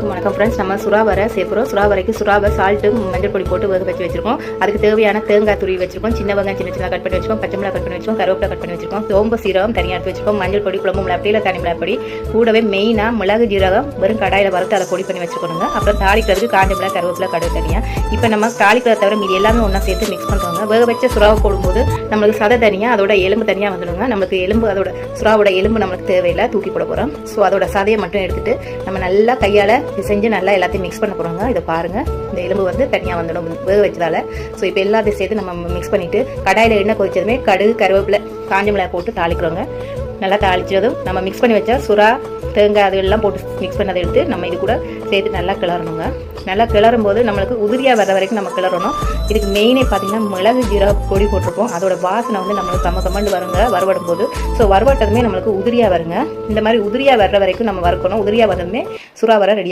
எல்லாருக்கும் வணக்கம் ஃப்ரெண்ட்ஸ். நம்ம சுறா வரை சேர்ப்போம். சுறா வரைக்கு சுறாவை சால்ட்டு மஞ்சள் பொடி போட்டு வேக வச்சு வச்சிருக்கோம். அதுக்கு தேவையான தேங்காய் துருவி வச்சிருக்கோம். சின்ன வெங்காயம் சின்ன கட் பண்ணி வச்சிருக்கோம். பச்சை மிளகாய் கட் பண்ணி வச்சிருக்கோம். கருவேப்பிலை கட் பண்ணி வச்சிருக்கோம். சோம்பு சீரகம் தனியாக எடுத்து வச்சிருக்கோம். மஞ்சள் பொடி குழம்பு மிளகாய் தனி மிளகாய் கூடவே மெயினாக மிளகு ஜீரகம் வெறும் கடாயில் வறுத்து அதை பொடி பண்ணி வச்சுக்கணுங்க. அப்புறம் தாளிக்கிறதுக்கு காஞ்ச மிளகாய் கருவேப்பிலை கடுகு தனியாக. இப்போ நம்ம தாளிக்கிறத தவிர மீதி எல்லாமே ஒன்றா சேர்த்து மிக்ஸ் பண்ணுறோங்க. வேக வச்ச சுறாவை போடும்போது நம்மளுக்கு சதை தனியாக அதோட எலும்பு தனியாக வந்துடுங்க. நம்மளுக்கு எலும்பு அதோட சுறாவோட எலும்பு நம்மளுக்கு தேவையில்லை, தூக்கி போட போகிறோம். ஸோ அதோட சதையை மட்டும் எடுத்துட்டு நம்ம நல்லா கையால் செஞ்சு நல்லா எல்லாத்தையும் மிக்ஸ் பண்ண போகிறோங்க. இதை பாருங்கள், இந்த எலும்பு வந்து தனியாக வந்துடும் வேக வச்சதால. ஸோ இப்போ எல்லாத்தையும் சேர்த்து நம்ம மிக்ஸ் பண்ணிவிட்டு கடாயில் எண்ணெய் கொதிச்சதுமே கடுகு கருவேப்பிலை காஞ்ச மிளகாய் போட்டு தாளிக்கிறோங்க. நல்லா தாளிச்சதும் நம்ம மிக்ஸ் பண்ணி வச்சா சுறா தேங்காய் அது எல்லாம் போட்டு மிக்ஸ் பண்ணதை எடுத்து நம்ம இது கூட சேர்த்து நல்லா கிளறணுங்க. நல்லா கிளறும் போது நம்மளுக்கு உதிரியாக வர வரைக்கும் நம்ம கிளறணும். இதுக்கு மெயினே பார்த்தீங்கன்னா மிளகு ஜீரக பொடி போட்டிருப்போம். அதோட வாசனை வந்து நம்மளுக்கு கம்மண்டு வருங்க வறுவடும் போது. ஸோ வறுவட்டதுமே நம்மளுக்கு உதிரியாக வருங்க. இந்த மாதிரி உதிரியாக வர்ற வரைக்கும் நம்ம வறுக்கணும். உதிரியாக வந்ததுமே சுறா வர ரெடி.